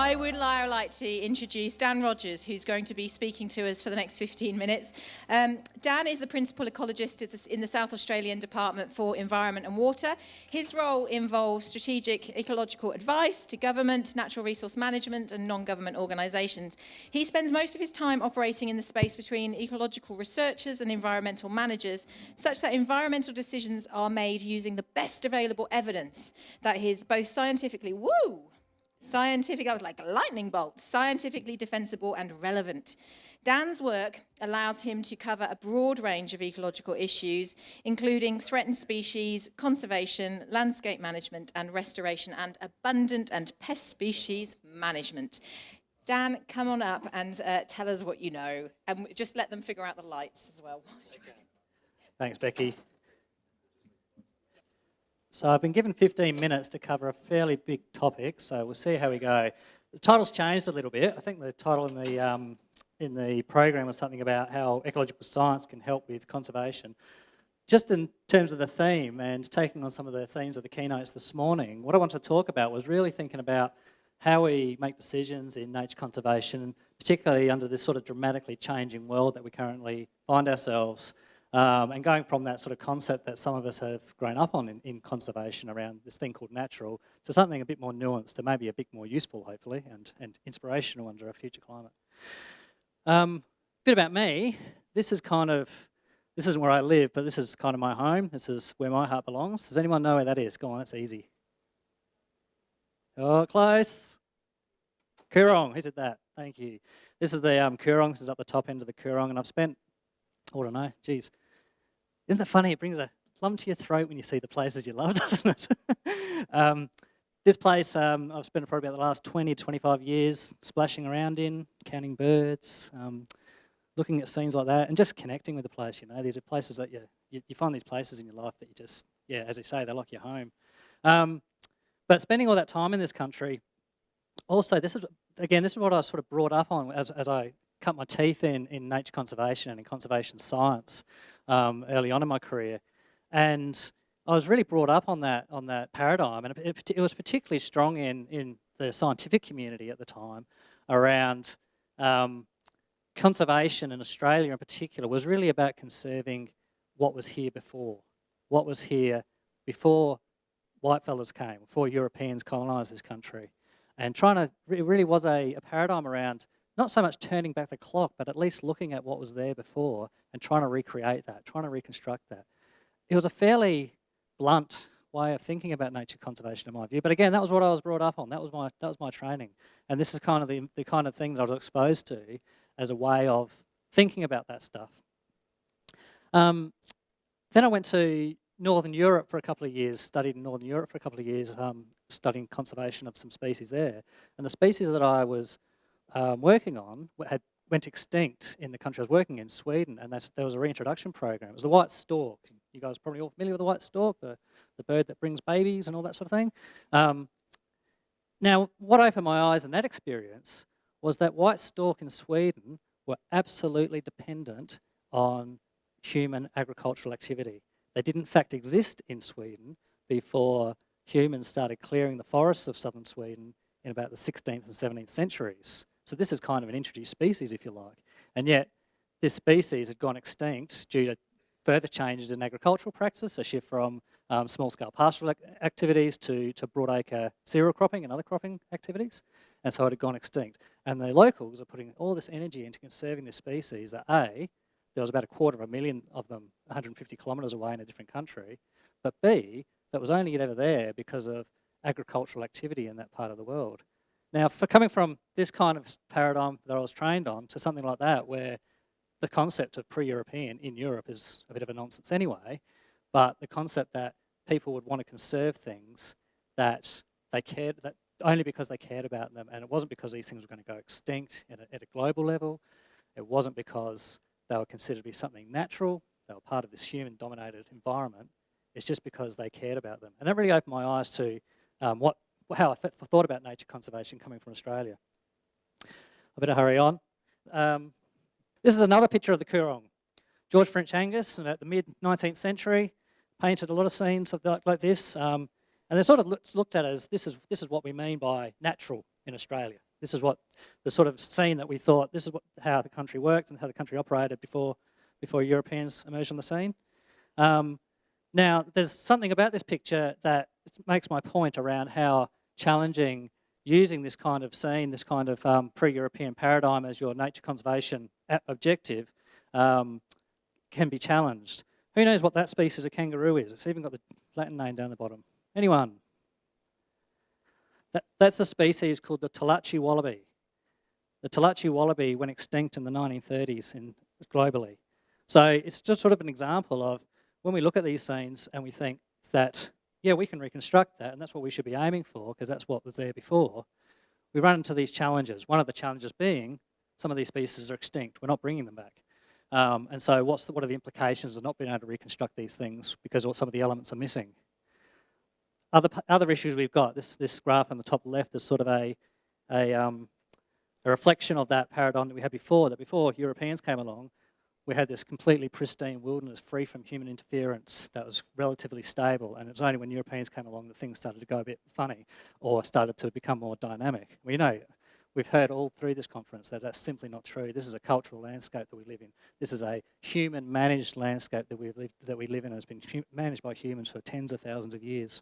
I would like to introduce Dan Rogers, who's going to be speaking to us for the next 15 minutes. Dan is the Principal Ecologist in the South Australian Department for Environment and Water. His role involves strategic ecological advice to government, natural resource management and non-government organisations. He spends most of his time operating in the space between ecological researchers and environmental managers, such that environmental decisions are made using the best available evidence that is both scientifically, that was like a lightning bolt, scientifically defensible and relevant. Dan's work allows him to cover a broad range of ecological issues, including threatened species, conservation, landscape management and restoration, and abundant and pest species management. Dan, come on up and tell us what you know, and just let them figure out the lights as well. Thanks, Becky. So I've been given 15 minutes to cover a fairly big topic, so we'll see how we go. The title's changed a little bit. I think the title in the program was something about how ecological science can help with conservation. Just in terms of the theme and taking on some of the themes of the keynotes this morning, what I wanted to talk about was really thinking about how we make decisions in nature conservation, particularly under this sort of dramatically changing world that we currently find ourselves. And going from that sort of concept that some of us have grown up on in conservation around this thing called natural to something a bit more nuanced and maybe a bit more useful, hopefully, and inspirational under a future climate. Bit about me. This isn't where I live, but this is kind of my home. This is where my heart belongs. Does anyone know where that is? Go on, it's easy. Oh, close. Coorong, who said that? Thank you. This is the Coorong. This is up the top end of the Coorong, and I've spent, I don't know, geez. Isn't that funny? It brings a lump to your throat when you see the places you love, doesn't it? This place I've spent probably about the last 20 to 25 years splashing around in, counting birds, looking at scenes like that, and just connecting with the place, you know. These are places that you find these places in your life that you just, yeah, as you say, they're like your home. But spending all that time in this country, also, this is what I was sort of brought up on as I cut my teeth in nature conservation and in conservation science early on in my career, and I was really brought up on that paradigm, and it was particularly strong in the scientific community at the time around conservation in Australia in particular was really about conserving what was here before whitefellas came, before Europeans colonised this country, and it really was a paradigm around not so much turning back the clock, but at least looking at what was there before and trying to recreate that, trying to reconstruct that. It was a fairly blunt way of thinking about nature conservation in my view, but again, that was what I was brought up on. That was my training, and this is kind of the kind of thing that I was exposed to as a way of thinking about that stuff. Then I went to Northern Europe for a couple of years, studied in Northern Europe for a couple of years, studying conservation of some species there, and the species that I was working on went extinct in the country I was working in, Sweden, and there was a reintroduction program. It was the white stork. You guys are probably all familiar with the white stork, the bird that brings babies and all that sort of thing. Now, what opened my eyes in that experience was that white stork in Sweden were absolutely dependent on human agricultural activity. They didn't in fact exist in Sweden before humans started clearing the forests of southern Sweden in about the 16th and 17th centuries. So this is kind of an introduced species, if you like. And yet, this species had gone extinct due to further changes in agricultural practice, a shift from small-scale pastoral activities to broadacre cereal cropping and other cropping activities. And so it had gone extinct. And the locals are putting all this energy into conserving this species that A, there was about 250,000 of them 150 kilometres away in a different country, but B, that was only ever there because of agricultural activity in that part of the world. Now, for coming from this kind of paradigm that I was trained on to something like that, where the concept of pre-European in Europe is a bit of a nonsense anyway, but the concept that people would want to conserve things that they cared, that only because they cared about them, and it wasn't because these things were going to go extinct at a global level, it wasn't because they were considered to be something natural, they were part of this human-dominated environment, it's just because they cared about them. And that really opened my eyes to how I thought about nature conservation coming from Australia. I better hurry on. This is another picture of the Coorong. George French Angus, about the mid-19th century, painted a lot of scenes like this, and they're sort of looked at as this is what we mean by natural in Australia. This is what the sort of scene that we thought, this is how the country worked and how the country operated before Europeans emerged on the scene. Now, there's something about this picture that makes my point around how challenging using this kind of scene, this kind of pre-European paradigm as your nature conservation objective can be challenged. Who knows what that species of kangaroo is? It's even got the Latin name down the bottom. Anyone? That's a species called the Tallahatchie wallaby. The Tallahatchie wallaby went extinct in the 1930s globally. So it's just sort of an example of when we look at these scenes and we think that, yeah, we can reconstruct that and that's what we should be aiming for because that's what was there before, we run into these challenges. One of the challenges being some of these species are extinct. We're not bringing them back. And so what are the implications of not being able to reconstruct these things because some of the elements are missing? Other issues we've got, this graph on the top left is sort of a reflection of that paradigm that we had before, that before Europeans came along, we had this completely pristine wilderness free from human interference that was relatively stable, and it was only when Europeans came along that things started to go a bit funny or started to become more dynamic. We know, we've heard all through this conference that that's simply not true. This is a cultural landscape that we live in. This is a human-managed landscape that we live in and has been managed by humans for tens of thousands of years.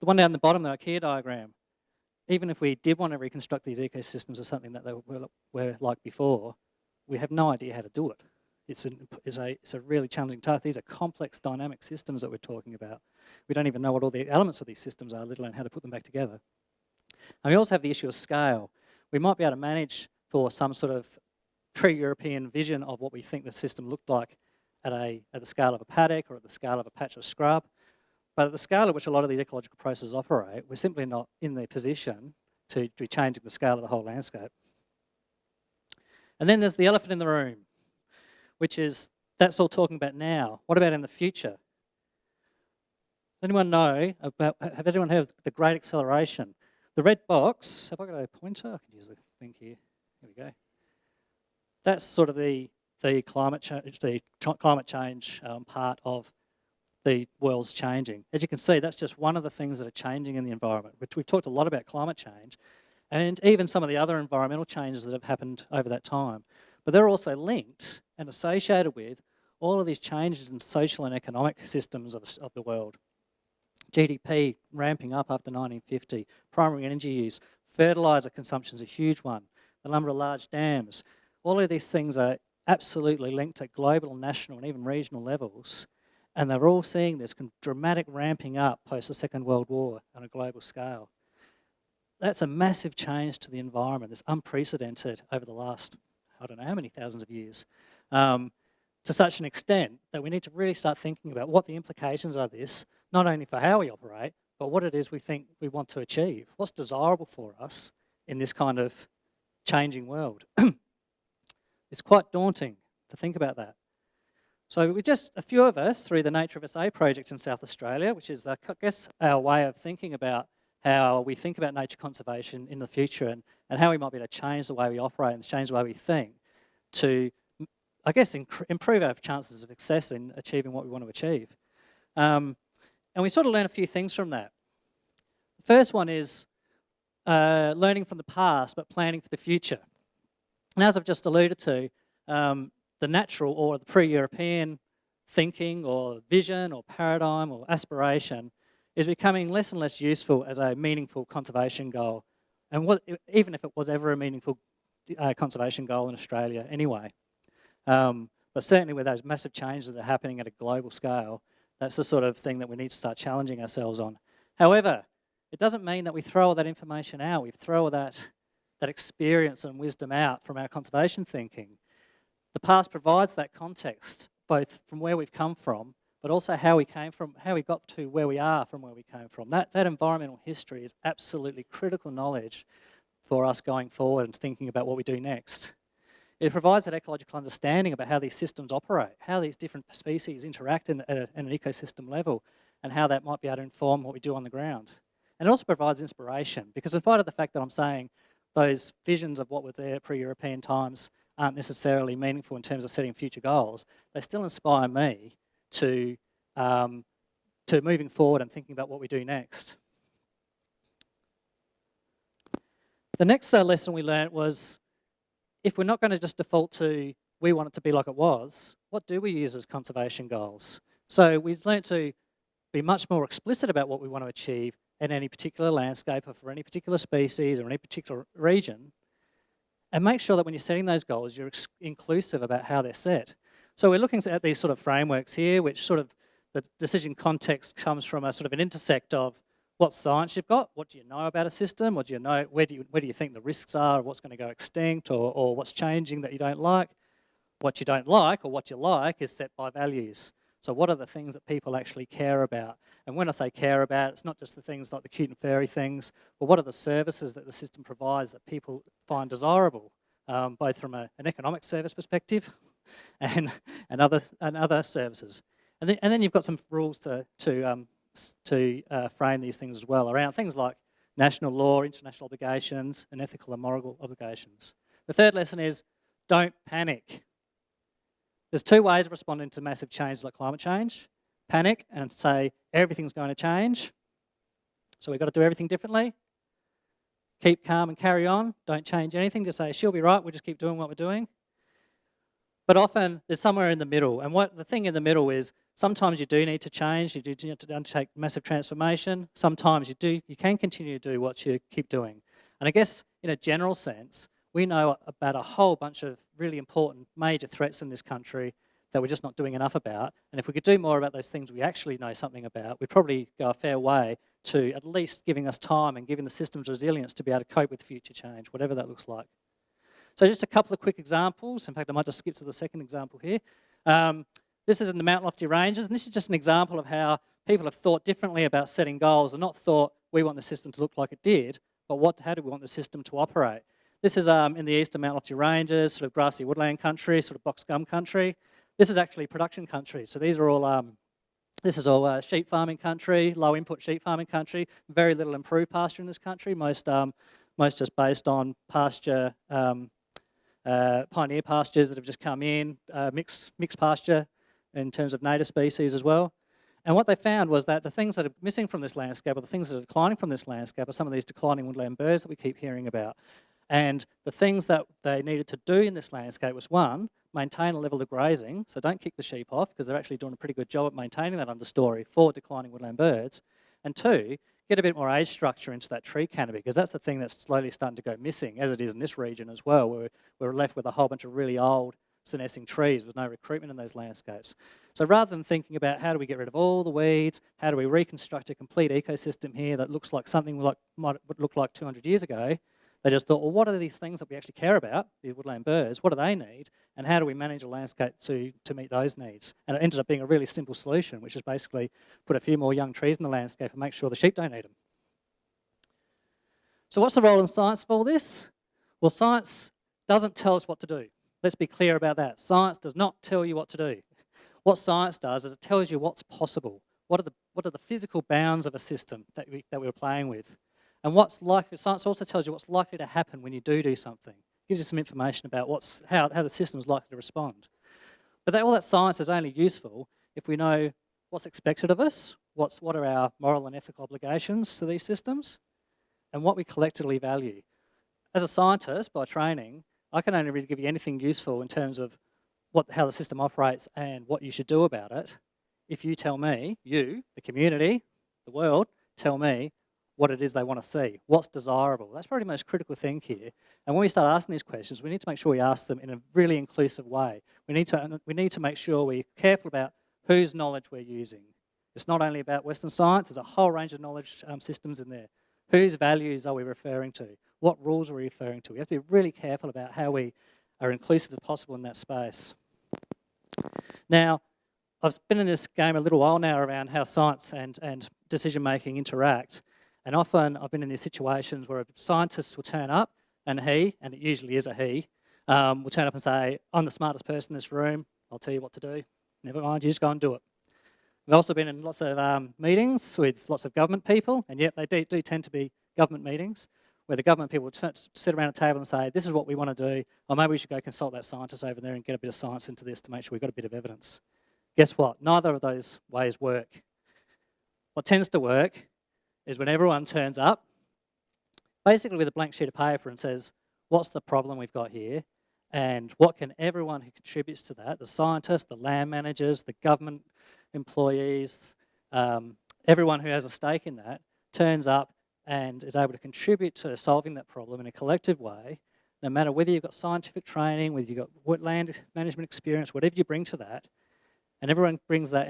The one down the bottom, the IKEA diagram, even if we did want to reconstruct these ecosystems as something that they were like before, we have no idea how to do it. It's a really challenging task. These are complex dynamic systems that we're talking about. We don't even know what all the elements of these systems are, let alone how to put them back together. And we also have the issue of scale. We might be able to manage for some sort of pre-European vision of what we think the system looked like at the scale of a paddock or at the scale of a patch of scrub. But at the scale at which a lot of these ecological processes operate, we're simply not in the position to be changing the scale of the whole landscape. And then there's the elephant in the room, which is, that's all talking about now. What about in the future? Anyone know about, have anyone heard of the Great Acceleration? The red box, have I got a pointer? I can use the thing here. Here we go. That's sort of the climate change part of the world's changing. As you can see, that's just one of the things that are changing in the environment. We've talked a lot about climate change and even some of the other environmental changes that have happened over that time. But they're also linked and associated with all of these changes in social and economic systems of the world. GDP ramping up after 1950, primary energy use, fertiliser consumption is a huge one, the number of large dams. All of these things are absolutely linked at global, national and even regional levels, and they're all seeing this dramatic ramping up post the Second World War on a global scale. That's a massive change to the environment. It's unprecedented over the last, I don't know how many thousands of years, to such an extent that we need to really start thinking about what the implications are of this, not only for how we operate, but what it is we think we want to achieve. What's desirable for us in this kind of changing world? It's quite daunting to think about that. So we're just a few of us through the Nature of SA project in South Australia, which is, I guess, our way of thinking about how we think about nature conservation in the future and how we might be able to change the way we operate and change the way we think to, I guess, improve our chances of success in achieving what we want to achieve. And we sort of learn a few things from that. The first one is learning from the past but planning for the future. And as I've just alluded to, the natural or the pre-European thinking or vision or paradigm or aspiration is becoming less and less useful as a meaningful conservation goal. And even if it was ever a meaningful conservation goal in Australia anyway. But certainly with those massive changes that are happening at a global scale, that's the sort of thing that we need to start challenging ourselves on. However, it doesn't mean that we throw all that information out. We throw all that experience and wisdom out from our conservation thinking. The past provides that context, both from where we've come from, but also how we came from, how we got to where we are from where we came from. That environmental history is absolutely critical knowledge for us going forward and thinking about what we do next. It provides that ecological understanding about how these systems operate, how these different species interact at an ecosystem level, and how that might be able to inform what we do on the ground. And it also provides inspiration, because in spite of the fact that I'm saying those visions of what was there pre-European times aren't necessarily meaningful in terms of setting future goals, they still inspire me to moving forward and thinking about what we do next. The next lesson we learnt was, if we're not going to just default to we want it to be like it was, what do we use as conservation goals? So we've learnt to be much more explicit about what we want to achieve in any particular landscape or for any particular species or any particular region, and make sure that when you're setting those goals, you're inclusive about how they're set. So we're looking at these sort of frameworks here, which sort of the decision context comes from a sort of an intersect of what science you've got, what do you know about a system, what do you know, where do you think the risks are, what's going to go extinct, or what's changing that you don't like. What you don't like, or what you like, is set by values. So what are the things that people actually care about? And when I say care about, it's not just the things like the cute and furry things, but what are the services that the system provides that people find desirable, both from an economic service perspective and other services. And then you've got some rules to frame these things as well, around things like national law, international obligations, and ethical and moral obligations. The third lesson is, don't panic. There's two ways of responding to massive change like climate change. Panic and say everything's going to change, so we've got to do everything differently. Keep calm and carry on. Don't change anything. Just say, she'll be right, we'll just keep doing what we're doing. But often there's somewhere in the middle, and what the thing in the middle is, sometimes you do need to change, you do need to undertake massive transformation. Sometimes you can continue to do what you keep doing. And I guess in a general sense, we know about a whole bunch of really important major threats in this country that we're just not doing enough about. And if we could do more about those things we actually know something about, we'd probably go a fair way to at least giving us time and giving the systems resilience to be able to cope with future change, whatever that looks like. So just a couple of quick examples. In fact, I might just skip to the second example here. This is in the Mount Lofty Ranges, and this is just an example of how people have thought differently about setting goals and not thought we want the system to look like it did, but how do we want the system to operate? This is in the eastern Mount Lofty Ranges, sort of grassy woodland country, sort of box gum country. This is actually production country. So these are all, this is all sheep farming country, low input sheep farming country. Very little improved pasture in this country. Most just based on pasture, pioneer pastures that have just come in, mixed pasture in terms of native species as well. And what they found was that the things that are missing from this landscape, or the things that are declining from this landscape, are some of these declining woodland birds that we keep hearing about. And the things that they needed to do in this landscape was, one, maintain a level of grazing, so don't kick the sheep off, because they're actually doing a pretty good job at maintaining that understory for declining woodland birds. And two, get a bit more age structure into that tree canopy, because that's the thing that's slowly starting to go missing, as it is in this region as well, where we're left with a whole bunch of really old senescing trees with no recruitment in those landscapes. So rather than thinking about how do we get rid of all the weeds, how do we reconstruct a complete ecosystem here that looks like something like might look like 200 years ago, they just thought, well, what are these things that we actually care about, the woodland birds, what do they need, and how do we manage a landscape to meet those needs? And it ended up being a really simple solution, which is basically put a few more young trees in the landscape and make sure the sheep don't eat them. So what's the role in science for all this? Well, science doesn't tell us what to do. Let's be clear about that. Science does not tell you what to do. What science does is it tells you what's possible. What are the physical bounds of a system that we're playing with? And science also tells you what's likely to happen when you do something. It gives you some information about how the system is likely to respond. But all that science is only useful if we know what's expected of us, what are our moral and ethical obligations to these systems, and what we collectively value. As a scientist, by training, I can only really give you anything useful in terms of how the system operates and what you should do about it if you tell me, you, the community, the world, tell me what it is they want to see, what's desirable. That's probably the most critical thing here. And when we start asking these questions, we need to make sure we ask them in a really inclusive way. We need to make sure we're careful about whose knowledge we're using. It's not only about Western science, there's a whole range of knowledge systems in there. Whose values are we referring to? What rules are we referring to? We have to be really careful about how we are inclusive as possible in that space. Now, I've been in this game a little while now around how science and decision-making interact. And often I've been in these situations where a scientist will turn up and it usually is a he, will turn up and say, I'm the smartest person in this room, I'll tell you what to do. Never mind, you just go and do it. We've also been in lots of meetings with lots of government people, and yet they do tend to be government meetings, where the government people will sit around a table and say, this is what we want to do, or maybe we should go consult that scientist over there and get a bit of science into this to make sure we've got a bit of evidence. Guess what? Neither of those ways work. What tends to work is when everyone turns up, basically with a blank sheet of paper and says, what's the problem we've got here? And what can everyone who contributes to that, the scientists, the land managers, the government employees, everyone who has a stake in that, turns up and is able to contribute to solving that problem in a collective way, no matter whether you've got scientific training, whether you've got land management experience, whatever you bring to that, and everyone brings that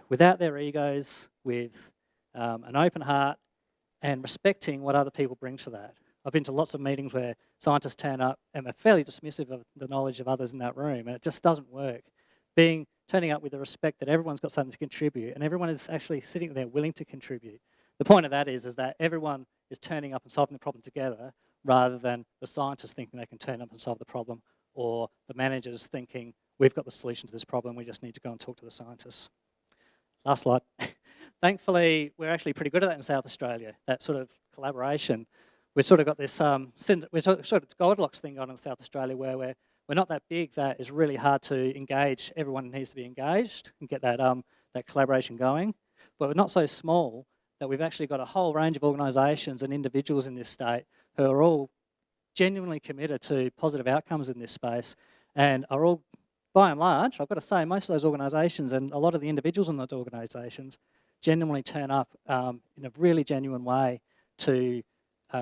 without their egos, with an open heart, and respecting what other people bring to that. I've been to lots of meetings where scientists turn up and are fairly dismissive of the knowledge of others in that room, and it just doesn't work. Turning up with the respect that everyone's got something to contribute, and everyone is actually sitting there willing to contribute. The point of that is that everyone is turning up and solving the problem together, rather than the scientists thinking they can turn up and solve the problem, or the managers thinking, we've got the solution to this problem, we just need to go and talk to the scientists. Last slide. Thankfully, we're actually pretty good at that in South Australia, that sort of collaboration. We've sort of got this Goldilocks thing on in South Australia, where we're not that big that it's really hard to engage. Everyone needs to be engaged and get that collaboration going. But we're not so small that we've actually got a whole range of organisations and individuals in this state who are all genuinely committed to positive outcomes in this space, and are all, by and large, I've got to say, most of those organisations and a lot of the individuals in those organisations genuinely turn up in a really genuine way to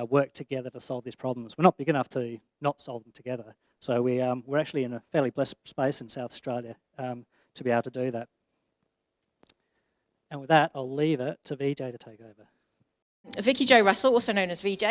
work together to solve these problems. We're not big enough to not solve them together. So we're actually in a fairly blessed space in South Australia to be able to do that. And with that, I'll leave it to VJ to take over. Vicki-Jo Russell, also known as VJ,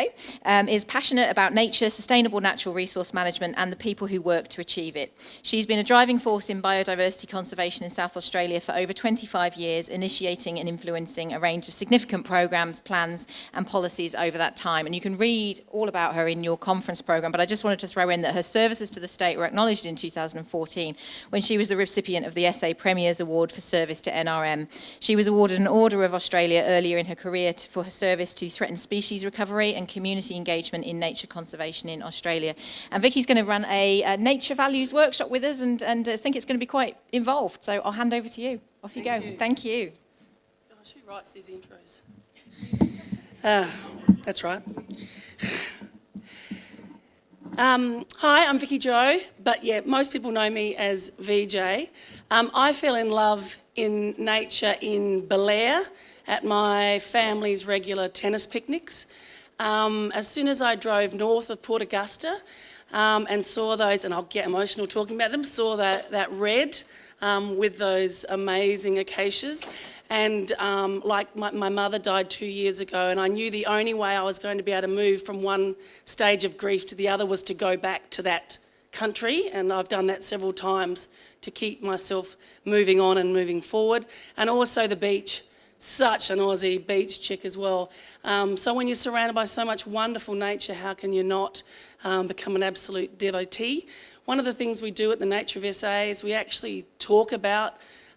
is passionate about nature, sustainable natural resource management, and the people who work to achieve it. She's been a driving force in biodiversity conservation in South Australia for over 25 years, initiating and influencing a range of significant programs, plans, and policies over that time. And you can read all about her in your conference program, but I just wanted to throw in that her services to the state were acknowledged in 2014 when she was the recipient of the SA Premier's Award for Service to NRM. She was awarded an Order of Australia earlier in her career for her service to threatened species recovery and community engagement in nature conservation in Australia. And Vicky's going to run a nature values workshop with us, and I think it's going to be quite involved. So I'll hand over to you. Off you go. Thank you. Gosh, who writes these intros? That's right. Hi, I'm Vicki-Jo, but yeah, most people know me as VJ. I fell in love in nature in Belair at my family's regular tennis picnics. As soon as I drove north of Port Augusta and saw those, and I'll get emotional talking about them, saw that red with those amazing acacias. And like my mother died 2 years ago, and I knew the only way I was going to be able to move from one stage of grief to the other was to go back to that country, and I've done that several times to keep myself moving on and moving forward. And also the beach. Such an Aussie beach chick as well. So when you're surrounded by so much wonderful nature, how can you not become an absolute devotee? One of the things we do at the Nature of SA is we actually talk about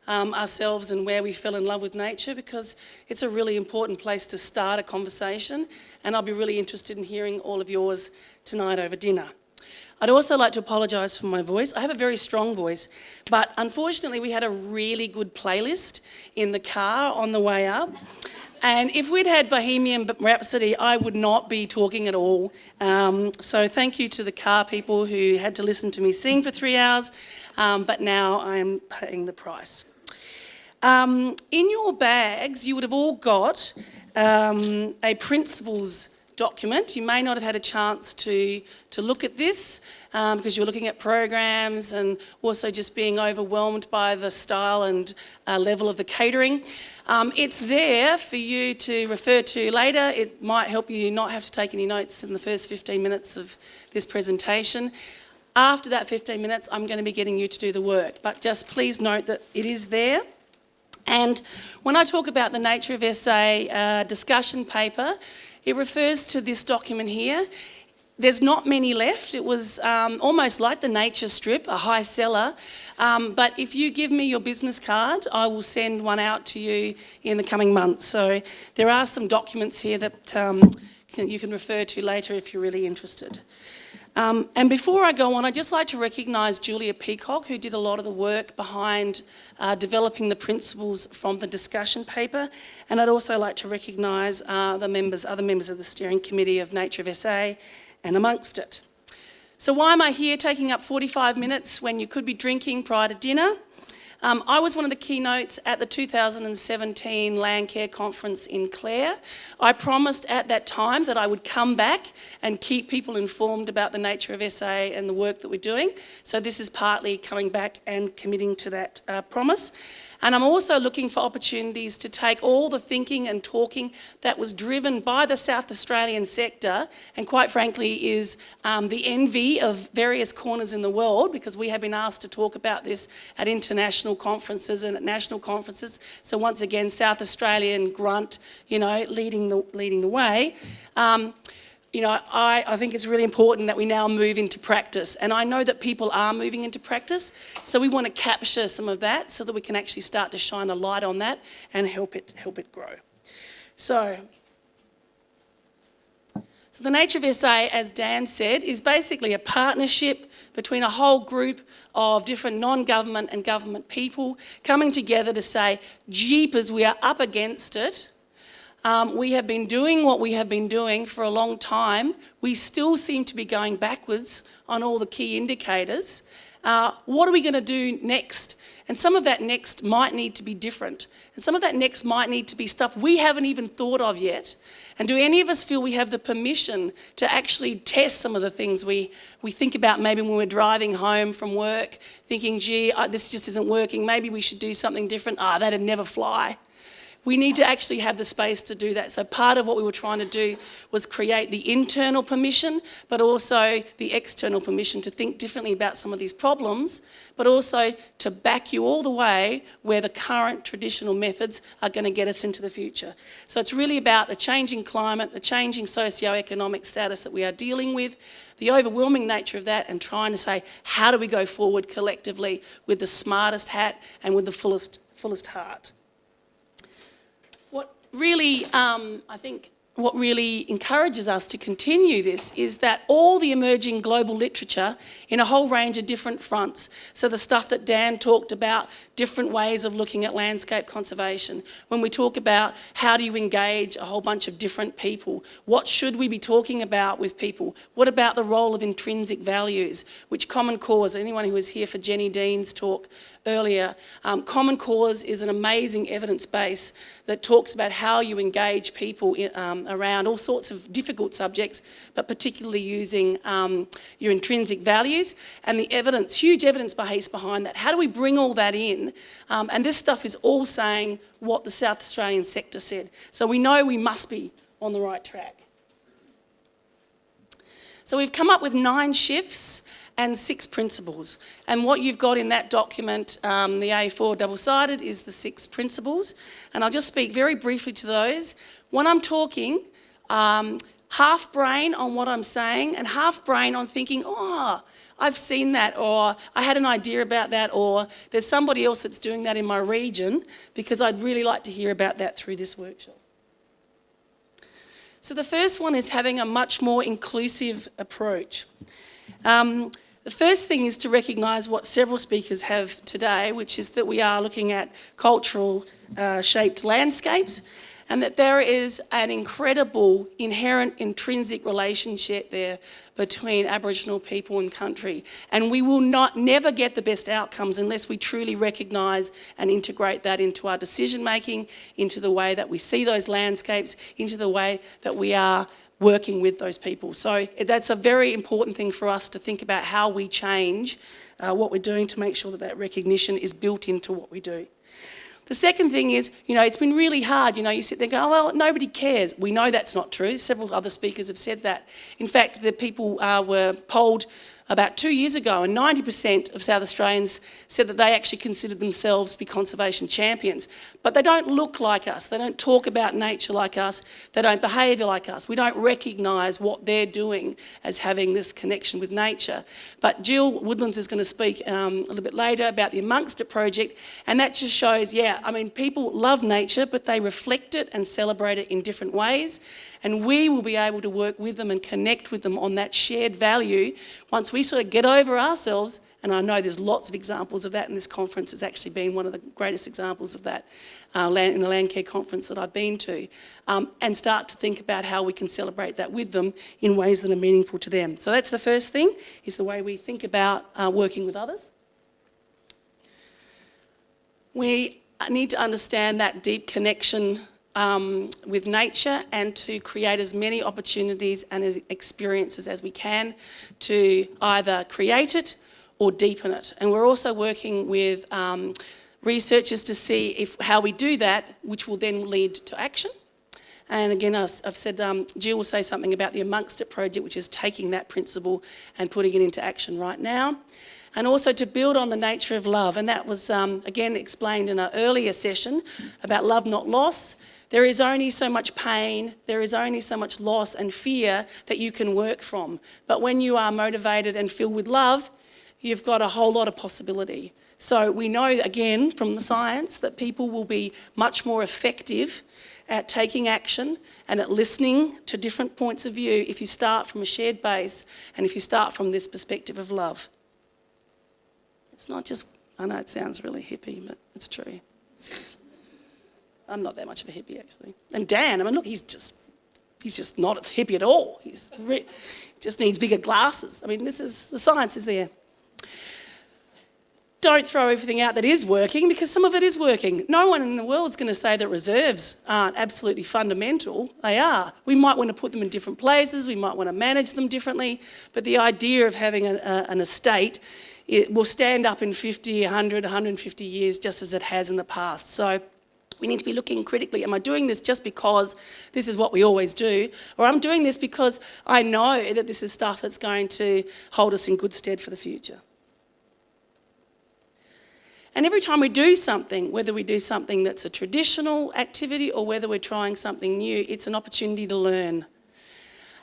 ourselves and where we fell in love with nature, because it's a really important place to start a conversation, and I'll be really interested in hearing all of yours tonight over dinner. I'd also like to apologise for my voice. I have a very strong voice, but unfortunately we had a really good playlist in the car on the way up, and if we'd had Bohemian Rhapsody, I would not be talking at all. So thank you to the car people who had to listen to me sing for 3 hours, but now I am paying the price. In your bags, you would have all got a principles document. You may not have had a chance to look at this because you're looking at programs and also just being overwhelmed by the style and level of the catering. It's there for you to refer to later. It might help you not have to take any notes in the first 15 minutes of this presentation. After that 15 minutes, I'm going to be getting you to do the work, but just please note that it is there. And when I talk about the Nature of SA discussion paper, it refers to this document here. There's not many left. It was almost like the nature strip, a high seller. But if you give me your business card, I will send one out to you in the coming months. So there are some documents here that you can refer to later if you're really interested. And before I go on, I'd just like to recognise Julia Peacock, who did a lot of the work behind developing the principles from the discussion paper. And I'd also like to recognise other members of the Steering Committee of Nature of SA and amongst it. So why am I here taking up 45 minutes when you could be drinking prior to dinner? I was one of the keynotes at the 2017 Landcare conference in Clare. I promised at that time that I would come back and keep people informed about the nature of SA and the work that we're doing. So this is partly coming back and committing to that promise. And I'm also looking for opportunities to take all the thinking and talking that was driven by the South Australian sector, and quite frankly is the envy of various corners in the world, because we have been asked to talk about this at international conferences and at national conferences. So once again, South Australian grunt, leading the way. I think it's really important that we now move into practice. And I know that people are moving into practice. So we want to capture some of that so that we can actually start to shine a light on that and help it grow. So the nature of SA, as Dan said, is basically a partnership between a whole group of different non-government and government people coming together to say, jeepers, we are up against it. We have been doing what we have been doing for a long time. We still seem to be going backwards on all the key indicators. What are we going to do next? And some of that next might need to be different. And some of that next might need to be stuff we haven't even thought of yet. And do any of us feel we have the permission to actually test some of the things we think about maybe when we're driving home from work, thinking, gee, this just isn't working. Maybe we should do something different. That'd never fly. We need to actually have the space to do that. So part of what we were trying to do was create the internal permission, but also the external permission to think differently about some of these problems, but also to back you all the way where the current traditional methods are going to get us into the future. So it's really about the changing climate, the changing socio-economic status that we are dealing with, the overwhelming nature of that, and trying to say, how do we go forward collectively with the smartest hat and with the fullest heart? Really, I think what really encourages us to continue this is that all the emerging global literature in a whole range of different fronts, so the stuff that Dan talked about, different ways of looking at landscape conservation, when we talk about how do you engage a whole bunch of different people, what should we be talking about with people, what about the role of intrinsic values, which Common Cause, anyone who was here for Jenny Dean's talk earlier, Common Cause is an amazing evidence base that talks about how you engage people around all sorts of difficult subjects, but particularly using your intrinsic values and the evidence, huge evidence base behind that. How do we bring all that in? And this stuff is all saying what the South Australian sector said. So we know we must be on the right track. So we've come up with 9 shifts and 6 principles. And what you've got in that document, the A4 double-sided, is the 6 principles. And I'll just speak very briefly to those. When I'm talking, half brain on what I'm saying and half brain on thinking, I've seen that, or I had an idea about that, or there's somebody else that's doing that in my region, because I'd really like to hear about that through this workshop. So the first one is having a much more inclusive approach. The first thing is to recognise what several speakers have today, which is that we are looking at cultural shaped landscapes, and that there is an incredible inherent intrinsic relationship there between Aboriginal people and country. And we will never get the best outcomes unless we truly recognise and integrate that into our decision making, into the way that we see those landscapes, into the way that we are working with those people. So that's a very important thing for us to think about, how we change what we're doing to make sure that that recognition is built into what we do. The second thing is, it's been really hard. You sit there and go, well, nobody cares. We know that's not true. Several other speakers have said that. In fact, the people were polled about 2 years ago, and 90% of South Australians said that they actually considered themselves to be conservation champions. But they don't look like us, they don't talk about nature like us, they don't behave like us. We don't recognise what they're doing as having this connection with nature. But Jill Woodlands is going to speak a little bit later about the Amongst It project, and that just shows, people love nature, but they reflect it and celebrate it in different ways. And we will be able to work with them and connect with them on that shared value once we sort of get over ourselves. And I know there's lots of examples of that, and this conference has actually been one of the greatest examples of that in the Landcare conference that I've been to, and start to think about how we can celebrate that with them in ways that are meaningful to them. So that's the first thing, is the way we think about working with others. We need to understand that deep connection with nature, and to create as many opportunities and as experiences as we can to either create it or deepen it. And we're also working with researchers to see how we do that, which will then lead to action. And again, I've said, Jill will say something about the Amongst It project, which is taking that principle and putting it into action right now. And also to build on the nature of love. And that was, again, explained in an earlier session about love, not loss. There is only so much pain, there is only so much loss and fear that you can work from. But when you are motivated and filled with love, you've got a whole lot of possibility. So we know, again, from the science, that people will be much more effective at taking action and at listening to different points of view if you start from a shared base and if you start from this perspective of love. It's not just, I know it sounds really hippie, but it's true. I'm not that much of a hippie, actually. And Dan, look, he's just not a hippie at all. He just needs bigger glasses. The science is there. Don't throw everything out that is working, because some of it is working. No one in the world is going to say that reserves aren't absolutely fundamental. They are. We might want to put them in different places. We might want to manage them differently. But the idea of having an estate, it will stand up in 50, 100, 150 years just as it has in the past. So we need to be looking critically. Am I doing this just because this is what we always do? Or I'm doing this because I know that this is stuff that's going to hold us in good stead for the future. And every time we do something, whether we do something that's a traditional activity or whether we're trying something new, it's an opportunity to learn.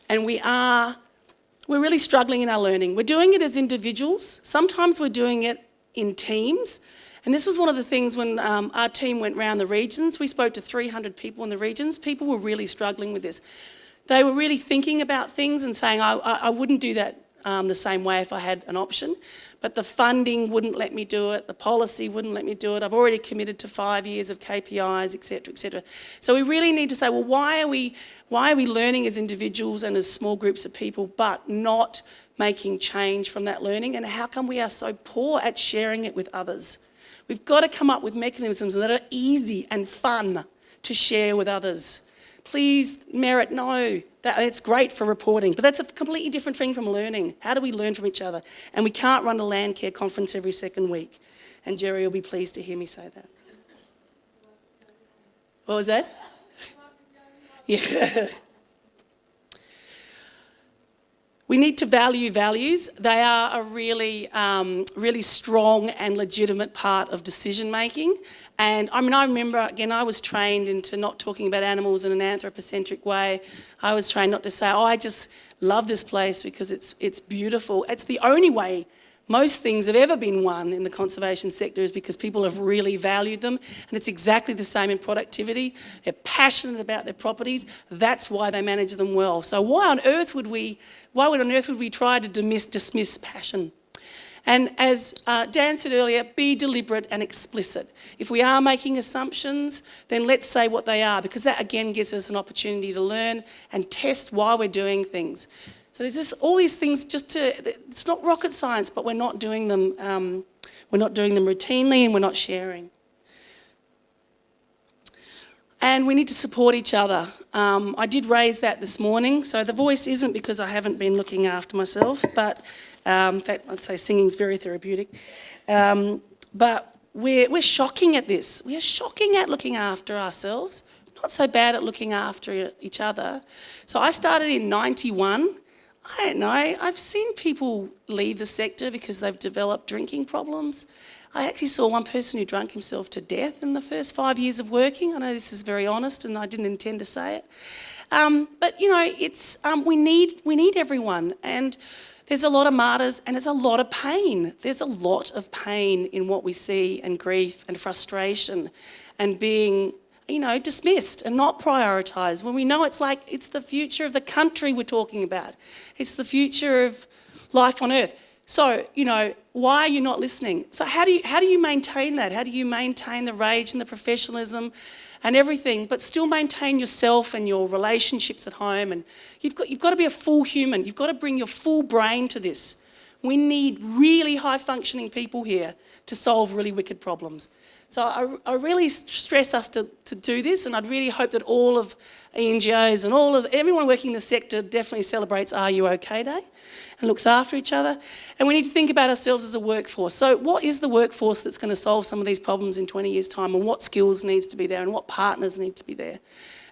And we're really struggling in our learning. We're doing it as individuals. Sometimes we're doing it in teams. And this was one of the things when our team went around the regions. We spoke to 300 people in the regions. People were really struggling with this. They were really thinking about things and saying, I wouldn't do that the same way if I had an option. But the funding wouldn't let me do it. The policy wouldn't let me do it. I've already committed to 5 years of KPIs, etc., etc. So we really need to say, well, why are we learning as individuals and as small groups of people, but not making change from that learning? And how come we are so poor at sharing it with others? We've got to come up with mechanisms that are easy and fun to share with others. Please, Merit, no. It's great for reporting, but that's a completely different thing from learning. How do we learn from each other? And we can't run a Landcare conference every second week. And Jerry will be pleased to hear me say that. What was that? Yeah. We need to value values. They are a really, really strong and legitimate part of decision making. And I remember, again, I was trained into not talking about animals in an anthropocentric way. I was trained not to say, I just love this place because it's beautiful. It's the only way most things have ever been won in the conservation sector, is because people have really valued them. And it's exactly the same in productivity. They're passionate about their properties. That's why they manage them well. So why on earth would we try to dismiss passion? And as Dan said earlier, be deliberate and explicit. If we are making assumptions, then let's say what they are, because that again gives us an opportunity to learn and test why we're doing things. So there's just all these things it's not rocket science, but we're not doing them routinely, and we're not sharing. And we need to support each other. I did raise that this morning, so the voice isn't because I haven't been looking after myself, but in fact, I'd say singing's very therapeutic. But we're shocking at this. We are shocking at looking after ourselves, not so bad at looking after each other. So I started in 91. I don't know, I've seen people leave the sector because they've developed drinking problems. I actually saw one person who drank himself to death in the first 5 years of working. I know this is very honest and I didn't intend to say it. But, you know, it's, we need everyone. And there's a lot of martyrs and there's a lot of pain. There's a lot of pain in what we see, and grief and frustration and being, you know, dismissed and not prioritised, when we know it's like it's the future of the country we're talking about. It's the future of life on earth. So, you know, why are you not listening? So how do you maintain that? How do you maintain the rage and the professionalism and everything, but still maintain yourself and your relationships at home? And you've got to be a full human. You've got to bring your full brain to this. We need really high functioning people here to solve really wicked problems. So I really stress us to do this, and I'd really hope that all of NGOs and everyone working in the sector definitely celebrates Are You OK Day and looks after each other. And we need to think about ourselves as a workforce. So what is the workforce that's going to solve some of these problems in 20 years' time, and what skills needs to be there and what partners need to be there?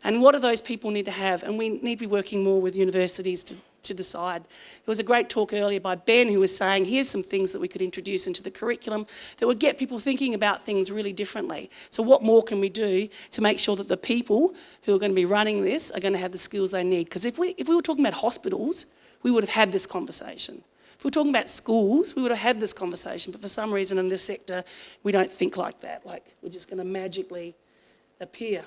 And what do those people need to have? And we need to be working more with universities to decide. There was a great talk earlier by Ben who was saying, here's some things that we could introduce into the curriculum that would get people thinking about things really differently. So what more can we do to make sure that the people who are going to be running this are going to have the skills they need? Because if we were talking about hospitals, we would have had this conversation. If we were talking about schools, we would have had this conversation. But for some reason in this sector, we don't think like that. Like we're just going to magically appear.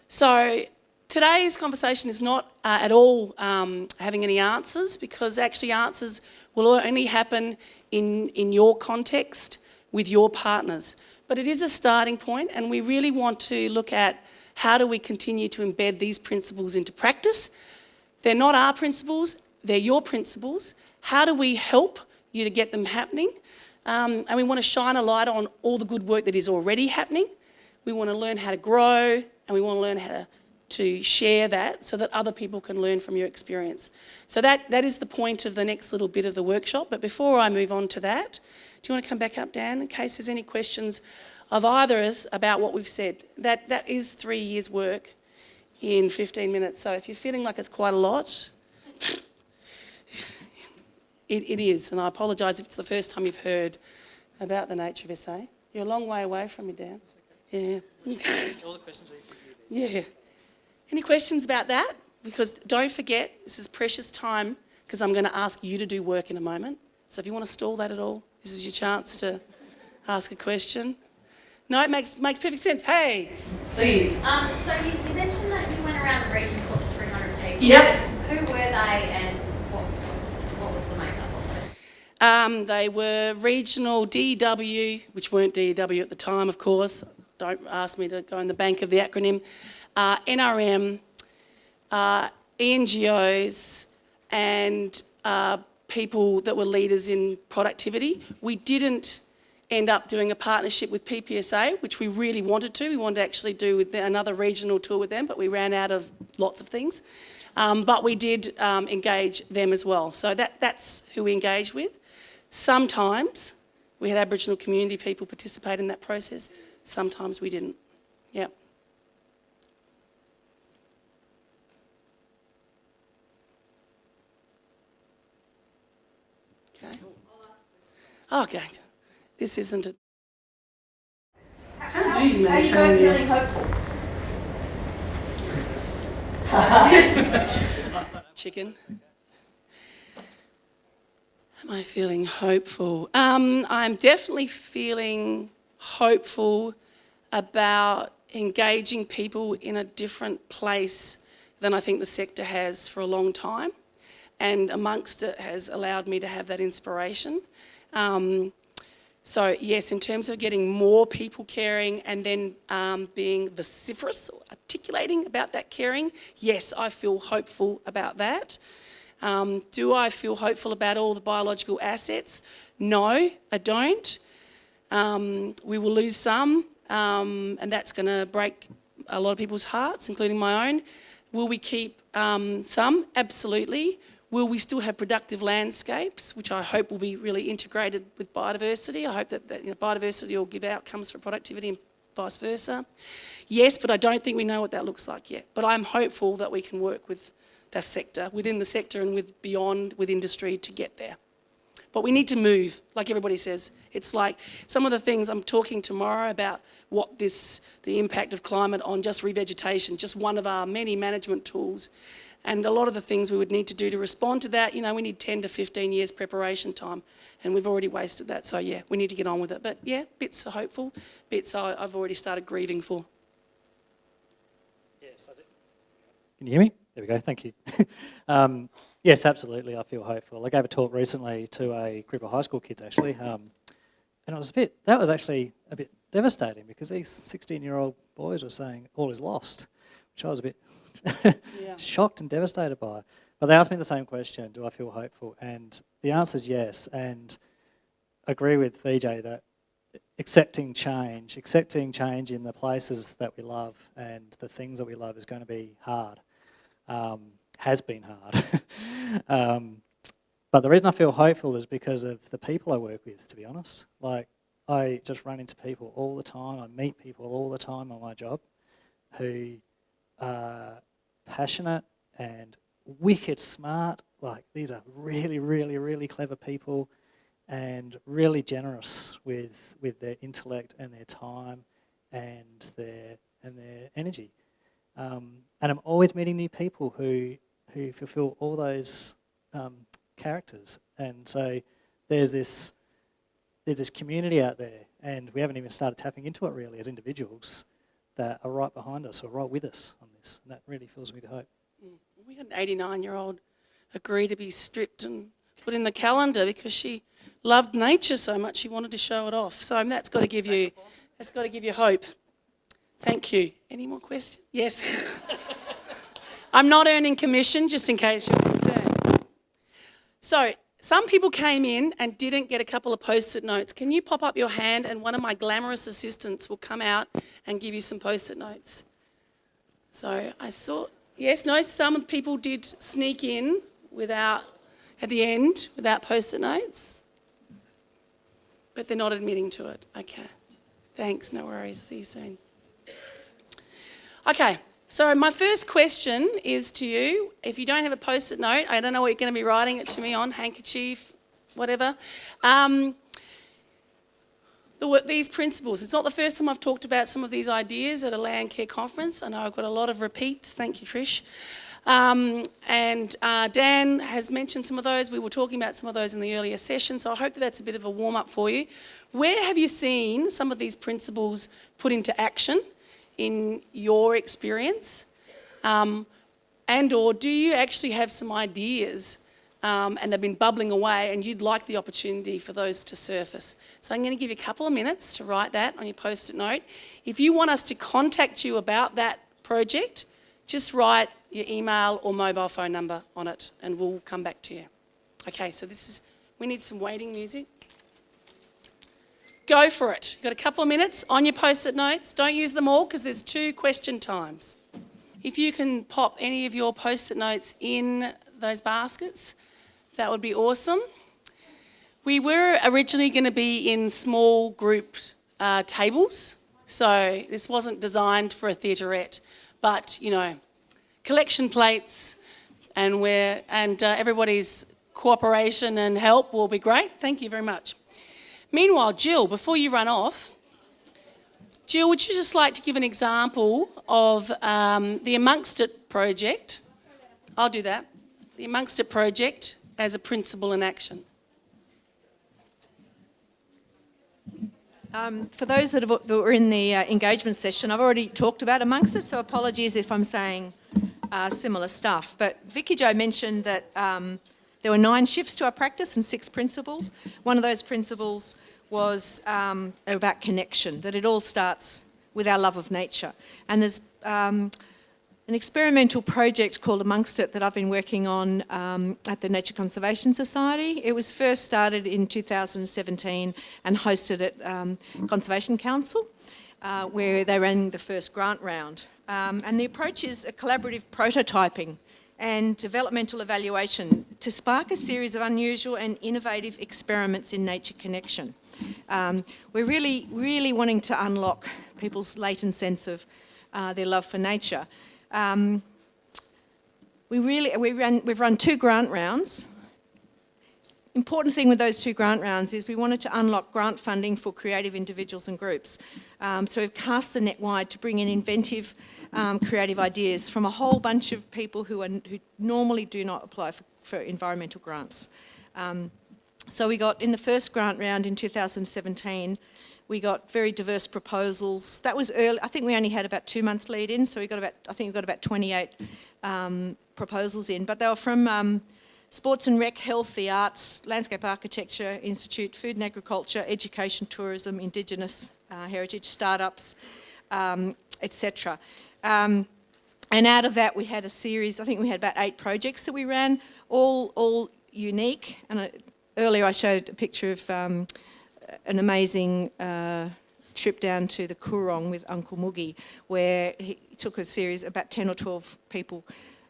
So today's conversation is not at all having any answers, because actually answers will only happen in your context with your partners. But it is a starting point, and we really want to look at how do we continue to embed these principles into practice. They're not our principles, they're your principles. How do we help you to get them happening? And we want to shine a light on all the good work that is already happening. We want to learn how to grow, and we want to learn how to share that so that other people can learn from your experience. So that is the point of the next little bit of the workshop. But before I move on to that, do you want to come back up, Dan, in case there's any questions of either of us about what we've said? That is 3 years' work in 15 minutes. So if you're feeling like it's quite a lot, it is. And I apologise if it's the first time you've heard about the nature of SA. You're a long way away from me, Dan. Yeah. All the questions are you. Yeah. Any questions about that? Because don't forget, this is precious time, because I'm going to ask you to do work in a moment. So if you want to stall that at all, this is your chance to ask a question. No, it makes perfect sense. Hey, please. So you mentioned that you went around the region and talked to 300 people. Yep. Who were they, and what was the makeup of it? They were regional DEW, which weren't DEW at the time, of course. Don't ask me to go in the bank of the acronym. NRM, NGOs, and people that were leaders in productivity. We didn't end up doing a partnership with PPSA, which we really wanted to. We wanted to actually do with another regional tour with them, but we ran out of lots of things. But we did engage them as well. So that's who we engaged with. Sometimes we had Aboriginal community people participate in that process. Sometimes we didn't. Yeah. Okay. Okay. This isn't it. How do you maintain? Are you both feeling hopeful? Chicken. Am I feeling hopeful? I'm definitely feeling hopeful about engaging people in a different place than I think the sector has for a long time, and amongst it has allowed me to have that inspiration. So yes, in terms of getting more people caring and then being vociferous or articulating about that caring, yes, I feel hopeful about that. Do I feel hopeful about all the biological assets? No, I don't. We will lose some, and that's going to break a lot of people's hearts, including my own. Will we keep some? Absolutely. Will we still have productive landscapes, which I hope will be really integrated with biodiversity? I hope that biodiversity will give outcomes for productivity and vice versa. Yes, but I don't think we know what that looks like yet. But I'm hopeful that we can work with that sector, within the sector and beyond with industry to get there. But we need to move, like everybody says. It's like some of the things I'm talking tomorrow about the impact of climate on just revegetation, just one of our many management tools. And a lot of the things we would need to do to respond to that, we need 10 to 15 years preparation time. And we've already wasted that. So yeah, we need to get on with it. But yeah, bits are hopeful, bits I've already started grieving for. Yes, I do. Can you hear me? There we go, thank you. Yes, absolutely, I feel hopeful. I gave a talk recently to a group of high school kids actually, and that was actually a bit devastating because these 16-year-old boys were saying all is lost, which I was a bit shocked and devastated by. But they asked me the same question, do I feel hopeful? And the answer is yes, and I agree with VJ that accepting change in the places that we love and the things that we love is going to be hard. Has been hard. But the reason I feel hopeful is because of the people I work with, to be honest. Like, I just run into people all the time, I meet people all the time on my job who are passionate and wicked smart. Like, these are really, really, really clever people and really generous with their intellect and their time and their energy. And I'm always meeting new people who fulfill all those characters. And so there's this community out there, and we haven't even started tapping into it really as individuals, that are right behind us or right with us on this. And that really fills me with hope. We had an 89-year-old agree to be stripped and put in the calendar because she loved nature so much she wanted to show it off. So that's got to give you hope. Thank you. Any more questions? Yes. I'm not earning commission, just in case you're concerned. So some people came in and didn't get a couple of Post-it notes. Can you pop up your hand and one of my glamorous assistants will come out and give you some Post-it notes? So I saw, yes, no, some people did sneak in without Post-it notes. But they're not admitting to it. Okay. Thanks, no worries. See you soon. Okay, so my first question is to you. If you don't have a Post-it note, I don't know what you're going to be writing it to me on, handkerchief, whatever. These principles. It's not the first time I've talked about some of these ideas at a Landcare conference. I know I've got a lot of repeats. Thank you, Trish. And Dan has mentioned some of those. We were talking about some of those in the earlier session, so I hope that that's a bit of a warm-up for you. Where have you seen some of these principles put into action in your experience? And or do you actually have some ideas and they've been bubbling away and you'd like the opportunity for those to surface? So I'm going to give you a couple of minutes to write that on your Post-it note. If you want us to contact you about that project, just write your email or mobile phone number on it and we'll come back to you. Okay, so we need some waiting music. Go for it. You've got a couple of minutes on your Post-it notes. Don't use them all because there's 2 question times. If you can pop any of your Post-it notes in those baskets, that would be awesome. We were originally going to be in small group tables, so this wasn't designed for a theaterette, but collection plates and everybody's cooperation and help will be great. Thank you very much. Meanwhile, Jill, before you run off, Jill, would you just like to give an example of the Amongst It project? I'll do that. The Amongst It project as a principle in action. For those that were in the engagement session, I've already talked about Amongst It, so apologies if I'm saying similar stuff. But Vicki-Jo mentioned that there were 9 shifts to our practice and 6 principles. One of those principles was about connection, that it all starts with our love of nature. And there's an experimental project called Amongst It that I've been working on at the Nature Conservation Society. It was first started in 2017 and hosted at Conservation Council, where they ran the first grant round. And the approach is a collaborative prototyping and developmental evaluation to spark a series of unusual and innovative experiments in nature connection. We're really, really wanting to unlock people's latent sense of their love for nature. we've run 2 grant rounds. Important thing with those 2 grant rounds is we wanted to unlock grant funding for creative individuals and groups. So we've cast the net wide to bring in inventive, creative ideas from a whole bunch of people who normally do not apply for environmental grants. So we got, in the first grant round in 2017, we got very diverse proposals. That was early. I think we only had about 2-month lead in, so we got about 28 proposals in, but they were from sports and rec, health, the arts, landscape architecture institute, food and agriculture, education, tourism, Indigenous heritage, startups, etc. And out of that we had a series, I think we had about 8 projects that we ran, all unique. And earlier I showed a picture of an amazing trip down to the Coorong with Uncle Moogie, where he took a series, about 10 or 12 people,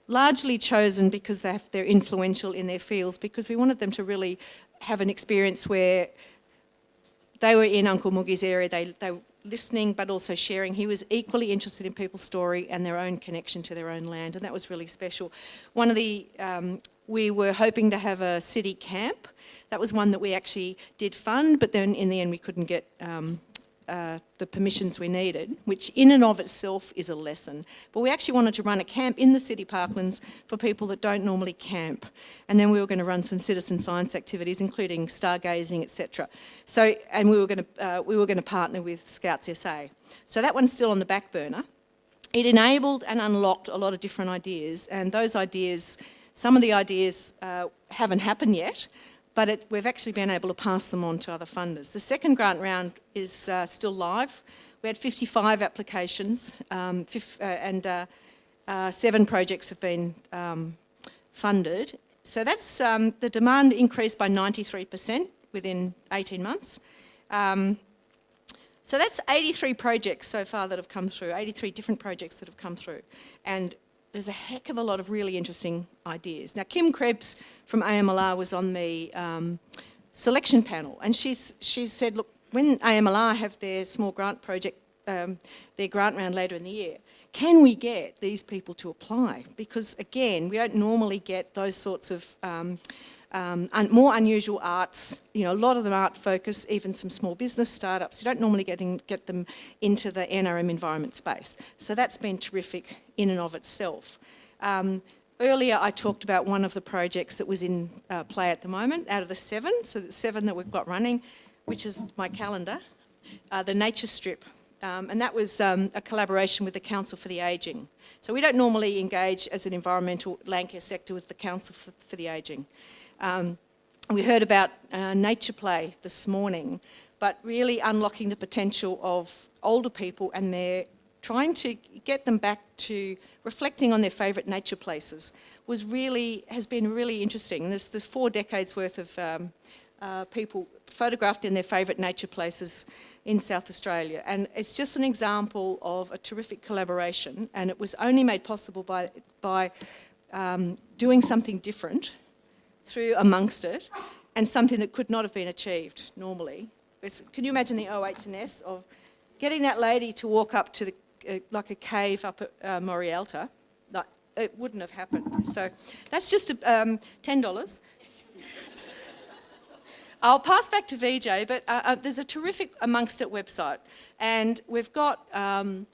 largely chosen because they're influential in their fields, because we wanted them to really have an experience where they were in Uncle Moogie's area, they were listening but also sharing. He was equally interested in people's story and their own connection to their own land, and that was really special. One of the, we were hoping to have a city camp. That was one that we actually did fund, but then in the end we couldn't get the permissions we needed, which in and of itself is a lesson. But we actually wanted to run a camp in the city parklands for people that don't normally camp. And then we were going to run some citizen science activities, including stargazing, etc. So, and we were going to partner with Scouts SA. So that one's still on the back burner. It enabled and unlocked a lot of different ideas, and those ideas, some of the ideas haven't happened yet, but we've actually been able to pass them on to other funders. The second grant round is still live. We had 55 applications and 7 projects have been funded. So that's the demand increased by 93% within 18 months. So that's 83 projects so far that have come through, 83 different projects that have come through. And there's a heck of a lot of really interesting ideas. Now, Kim Krebs from AMLR was on the selection panel, and she said, look, when AMLR have their small grant project, their grant round later in the year, can we get these people to apply? Because again, we don't normally get those sorts of more unusual arts, you know, a lot of them art focused, even some small business startups. You don't normally get them into the NRM environment space. So that's been terrific in and of itself. Earlier I talked about one of the projects that was in play at the moment, out of the 7, so the 7 that we've got running, which is my calendar, the Nature Strip. And that was a collaboration with the Council for the Ageing. So we don't normally engage as an environmental Landcare sector with the Council for the Ageing. We heard about nature play this morning, but really unlocking the potential of older people, and they're trying to get them back to reflecting on their favourite nature places has been really interesting. There's 4 decades worth of people photographed in their favourite nature places in South Australia, and it's just an example of a terrific collaboration, and it was only made possible by doing something different through amongst it, and something that could not have been achieved normally. Can you imagine the OH&S of getting that lady to walk up to like a cave up at Morialta? Like, it wouldn't have happened. So that's just $10. I'll pass back to VJ, but there's a terrific Amongst It website, and we've got a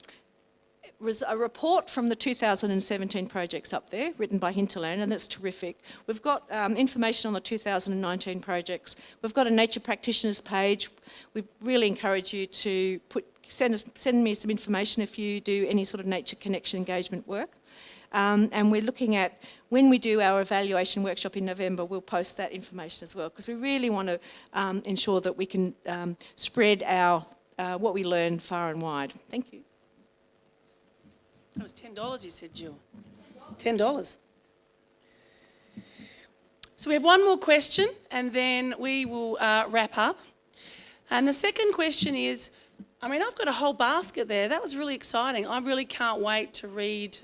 report from the 2017 projects up there, written by Hinterland, and that's terrific. We've got information on the 2019 projects. We've got a nature practitioners page. We really encourage you to send me some information if you do any sort of nature connection engagement work. And we're looking at, when we do our evaluation workshop in November, we'll post that information as well, because we really want to ensure that we can spread our what we learn far and wide. Thank you. That was $10 you said, Jill. $10. So we have one more question and then we will wrap up. And the second question is, I mean, I've got a whole basket there. That was really exciting. I really can't wait to read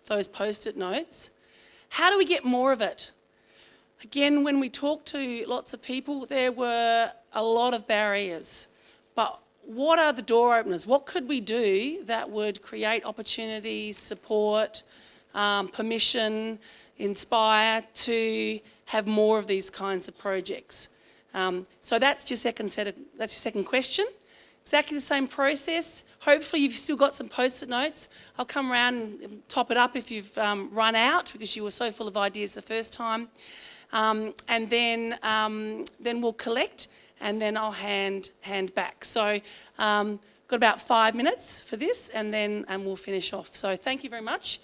those post-it notes. How do we get more of it? Again, when we talked to lots of people, there were a lot of barriers. But what are the door openers? What could we do that would create opportunities, support, permission, inspire to have more of these kinds of projects. So that's your second question. Exactly the same process. Hopefully you've still got some post-it notes. I'll come around and top it up if you've run out because you were so full of ideas the first time. And then we'll collect and then I'll hand back. So got about 5 minutes for this and we'll finish off. So thank you very much.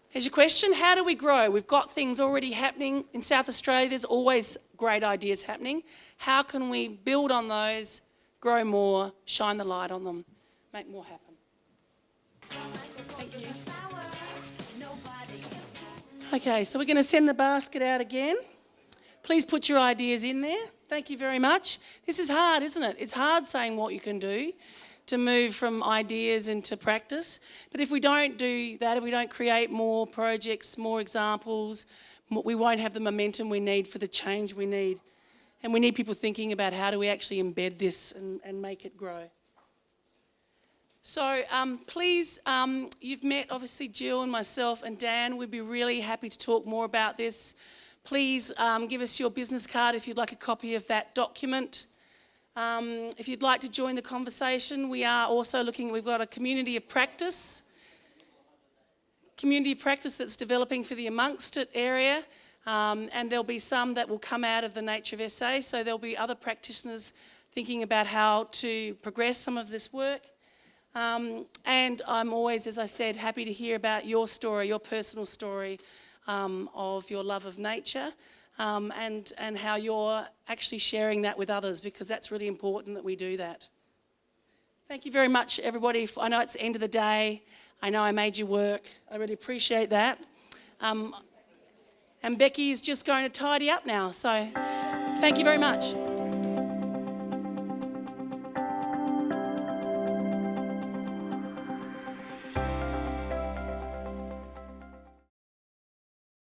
Here's your question. How do we grow? We've got things already happening in South Australia. There's always great ideas happening. How can we build on those, grow more, shine the light on them, make more happen? Thank you. Okay, so we're going to send the basket out again. Please put your ideas in there. Thank you very much. This is hard, isn't it? It's hard saying what you can do to move from ideas into practice. But if we don't do that, if we don't create more projects, more examples, we won't have the momentum we need for the change we need. And we need people thinking about how do we actually embed this and make it grow. So please, you've met obviously Jill and myself and Dan. We'd be really happy to talk more about this. Please give us your business card if you'd like a copy of that document. If you'd like to join the conversation, we are also we've got a community of practice that's developing for the Amongst It area, and there'll be some that will come out of the Nature of SA, so there'll be other practitioners thinking about how to progress some of this work. And I'm always, as I said, happy to hear about your story, your personal story of your love of nature. And how you're actually sharing that with others, because that's really important that we do that. Thank you very much, everybody. I know it's the end of the day. I know I made you work. I really appreciate that. And Becky is just going to tidy up now. So thank you very much.